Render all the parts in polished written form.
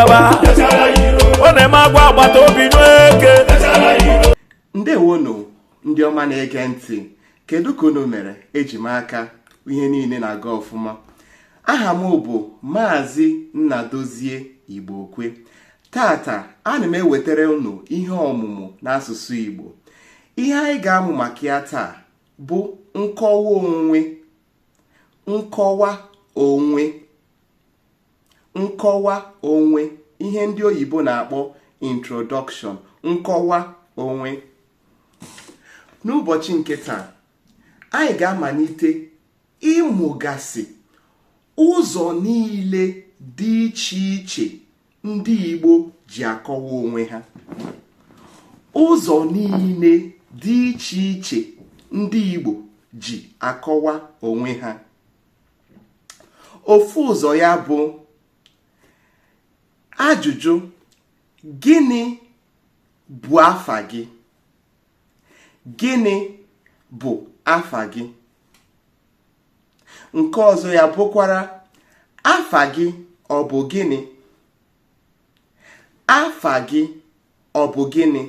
gaba ọ na-eme agwa agbata obi n'eke. Ndewonu ndị ọma na-ege ntị, kedu ka unu mere? Eji m aka ihe niile na-aga ọfụma. Aha m bụ Maazị Nnadozie Igbo Kwe. Tata ana m ewetara unu ihe ọmụmụ n'asụsụ Igbo. Ihe anyị ga-amụ maka ya taa bụ nkọwa onwe. Nkọwa onwe. Nkọwa onwe. Ihe ndị oyibo na-akpọ introduction. Nkọwa onwe. N'ụbọchị nke taa, anyị ga-amalite ịmụgasị ụzọ niile dị iche iche ndị Igbo ji akọwa onwe ha. Ụzọ niile dị iche iche ndị Igbo ji akọwa onwe ha. Ofu ụzọ ya bụ ajụjụ: gịnị bụ afa gị? Gịnị bụ afa gị? Nke ọzọ ya bụkwara afa gị ọ bụ gịnị? Afa gị ọ bụ gịnị?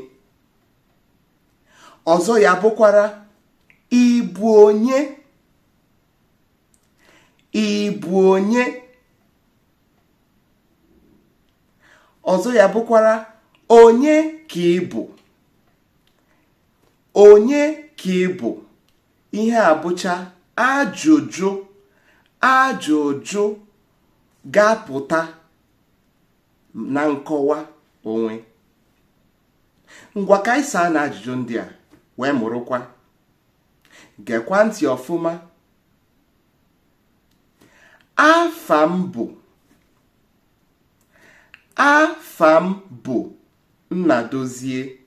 Ọzọ ya bụkwara ị bụ onye? Ị bụ onye? Ọzọ ya bụkwara onye ka ị bụ? Onye ka ị bụ? Ihe a bụcha ajụjụ ga-apụta na nkọwa onwe. Ngwa ka anyị saa na ajụjụ ndị a wee mụrụkwa. Gekwa ntị ọfụma. Afa m bụ. Afa m bụ Nnadozie.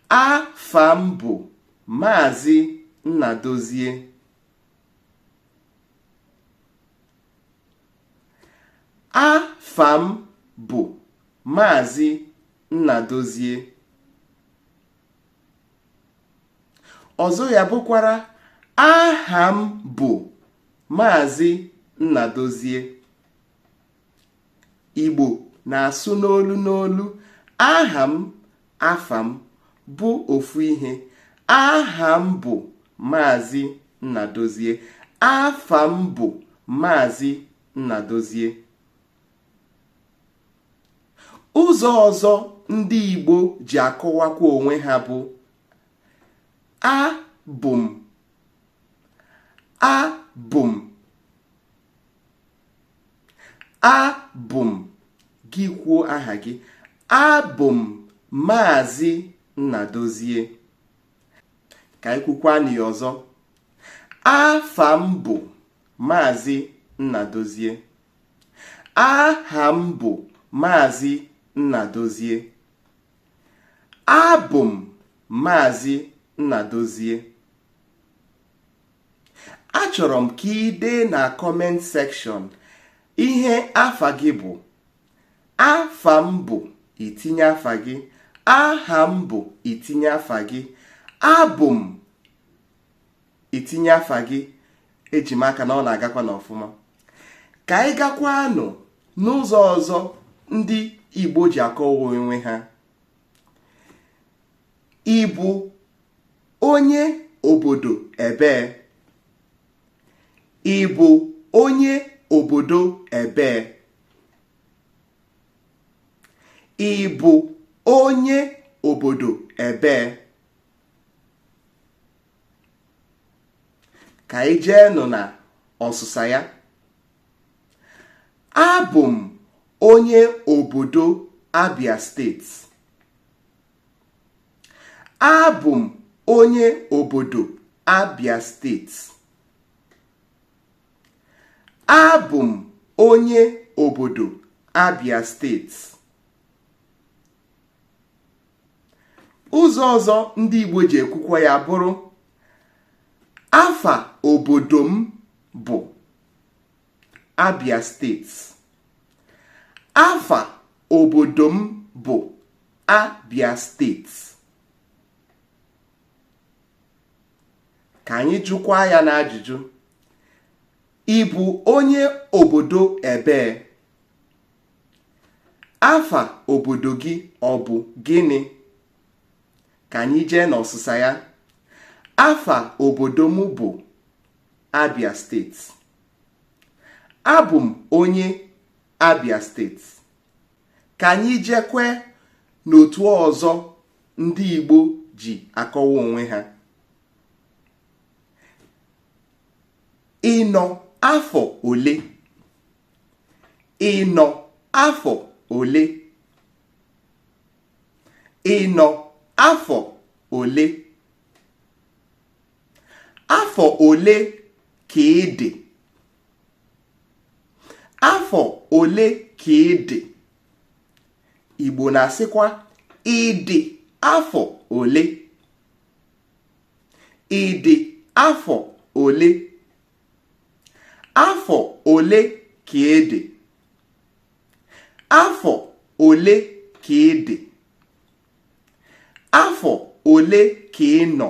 Afa m bụ Maazị Nnadozie. Afa m bụ Maazị Nnadozie. Ọzọ ya bụkwara aha m bụ Maazị Nnadozie. Igbo na-asụ n'olu n'olu. Aha m, afa m bụ ofu ihe. Aha m bụ Maazị Nnadozie. Afa m bụ Maazị Nnadozie. Ụzọ ọzọ ndị Igbo ji akọwakwa onwe ha bụ abụ m. Abụ m. Abụ m. Gị kwuo aha gị. Abụ m Maazị Nnadozie. Ka anyị kwukwanụ ya ọzọ. Afa m bụ Maazị Nnadozie. Aha m bụ Maazị Nnadozie. Abụ m Maazị Nnadozie. Achọrọ m ka ị dee na comment section ihe afa gị bụ. Afa m bụ, itinye afa gị. Aha m bụ, itinye afa gị. Abụ m, itinye afa gị. Eji m aka na ọ na-agakwa n'ọfụma. Ka anyị gakwanụ n'ụzọ ọzọ ndị Igbo ji akọwa onwe ha. Ị bụ onye obodo ebee? Ị bụ onye obodo ebee? Ị bụ onye obodo ebee? Ka anyị jeenụ na ọsụsa ya. Abụ m onye obodo Abia steeti. Abụ m onye obodo Abia steeti. Abụ m onye obodo Abia steeti. Ụzọ ọzọ ndị Igbo ji ekwukwa ya bụrụ afa obodo m bụ Abia steeti. Afa obodo m bụ Abia steeti. Ka anyị jụkwa ya n'ajụjụ. Ị bụ onye obodo ebee? Afa obodo gị ọ bụ gịnị? Ka anyị jee n'ọsịsa ya. Afa obodo m bụ Abia steeti. Abụ m onye Abia steeti. Ka anyị jekwe n'otu ọzọ ndị Igbo ji akọwa onwe ha. Ị nọ afọ ole? Ị nọ afọ ole? Ị nọ afọ ole? Afọ ole ka ị dị? Afọ ole ka ị dị? Igbo na-asịkwa ị dị afọ ole? Ị dị afọ ole? Afọ ole ka ị dị? Afọ ole ka ị dị? Afọ ole ka ị nọ?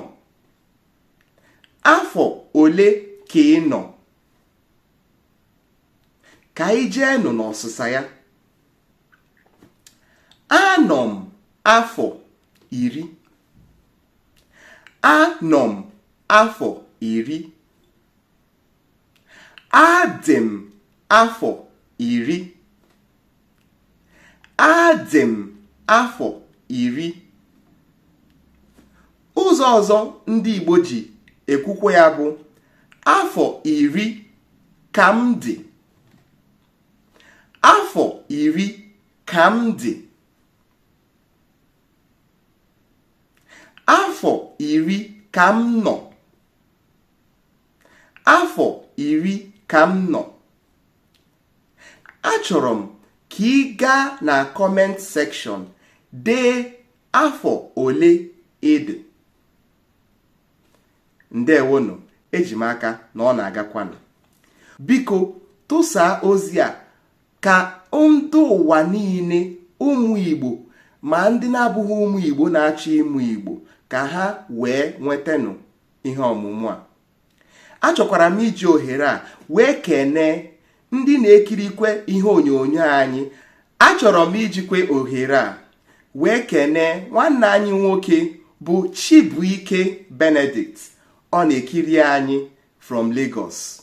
Afọ ole ka ị nọ? Ka anyị jeenụ n'ọsịsa ya. Anọ m afọ 10. Anọ m afọ 10. Adị m afọ 10. Adị m afọ 10. Ụzọ ọzọ ndị Igbo ji ekwukwa ya bụ afọ 10 ka m dị. Afọ 10 ka m dị. Afọ 10 ka m nọ. Afọ 10 ka m nọ. Achọrọ m ka ị gaa na comment section dee afọ ole ị dị. Ndewonu, eji m aka na ọ na-agakwanụ. Biko tụsaa ozi a ka ndị ụwa niile, ụmụ Igbo ma ndị na-abụghị ụmụ Igbo na-achọ ịmụ Igbo, ka ha wee nwetanụ ihe ọmụmụ a. Achọkwara m iji ohere a wee kenee ndị na-ekirikwe ihe onyonyo anyị. Achọrọ m ijikwe ohere a wee kenee nwanne anyị nwoke bụ Chibuike Benedict. Ọ na-ekiri anyị from Lagos.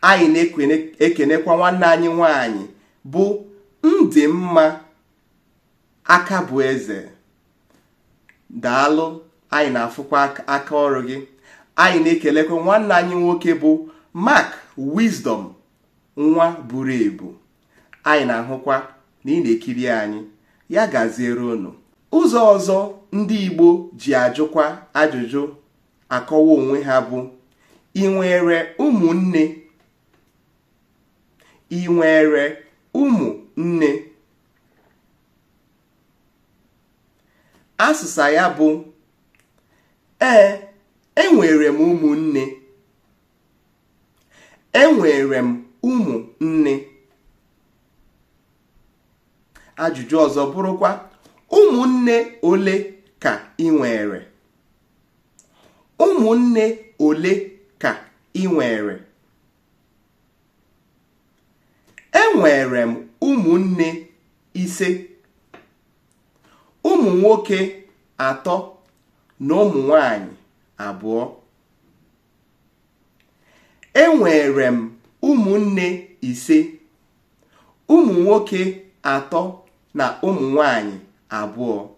Anyị na-ekenekwa nwanne anyị nwanyị bụ Ndịmma Akabueze. Daalụ, anyị na-afụkwa aka ọrụ gị. Anyị na-ekelekwa nwanne anyị nwoke bụ Mark Wisdom nwa buru ebu. Anyị na-ahụkwa na ị na-ekiri anyị. Ya gaziere unu. Ụzọ ọzọ ndị Igbo ji ajụkwa ajụjụ akọwa onwe ha bụ ị nwere ụmụnne? Ị nwere ụmụnne? Asịsa ya bụ ee, enwere m ụmụnne. Enwere m ụmụnne. Ajụjụ ọzọ bụrụkwa ụmụnne ole ka ị nwere? Ụmụnne ole ka ị nwere? Enwere m ụmụnne 5. Ụmụ nwoke 3 na ụmụ nwanyị 2. Enwere m ụmụnne 5. Ụmụ nwoke 3 na ụmụ nwanyị 2.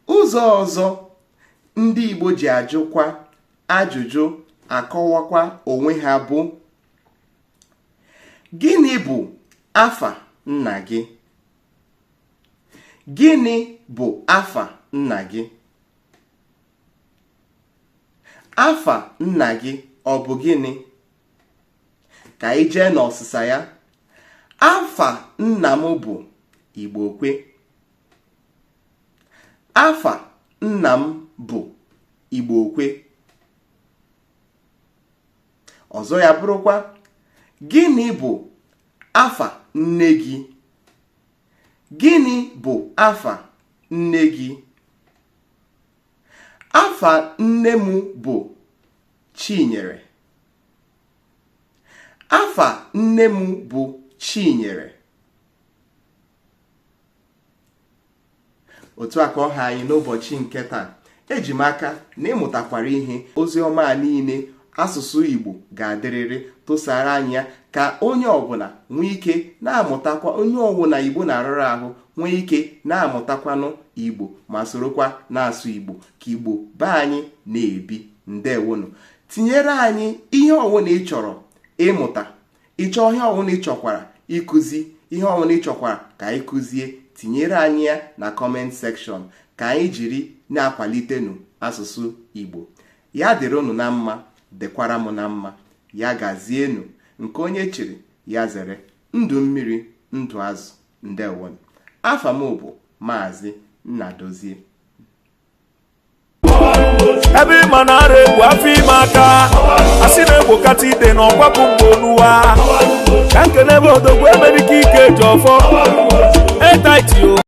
Ụzọ ọzọ ndị Igbo ji ajụkwa ajụjụ akọwakwa onwe ha bụ gịnị bụ afa nna gị? Gịnị bụ afa nna gị? Afa nna gị ọ bụ gịnị? Ka anyị jee n'ọsịsa ya. Afa nna m bụ Igbokwe. Afa nna m bụ Igbokwe. Ọzọ ya bụrụkwa gịnị bụ afa nne gị? Gịnị bụ afa nne gị? Afa nne m bụ Chinyere. Afa nne m bụ Chinyere. Otu aka ọha anyị n'ụbọchị nke taa, eji m aka na ịmụtakwara ihe ozi ọma a niile asụsụ Igbo ga-adịrịrị tụsara anyị ya ka onye ọbụla nwee ike na-amụtakwa, onye ọbụla Igbo na-arụrụ ahụ nwee ike na-amụtakwanụ Igbo ma sorokwa na-asụ Igbo ka Igbo be anyị na-ebi. Ndewonu. Tinyere anyị ihe ọbụla ị chọrọ ịmụta, ịchọ ihe ọbụla ị chọkwara ịkụzi, ihe ọbụla ị chọkwara ka anyị kụzie, tinyere anyị ya na comment section ka anyị jiri na-akwalitenụ asụsụ Igbo. Ya dịrị unu na mma, dịkwara m na mma. Ya gazienụ. Nke onye chịrị ya zere. Ndụ mmiri, ndụ azụ. Ndewonu. Afa m bụ Maazị Nnadozie. ebe ịma na-ara egwu afọ ime aka asị na-egbo kata ide na ọgbapụ mgbe onuwa ka nke n'ebe odogwu emerike ike ji ọfọ etaiti o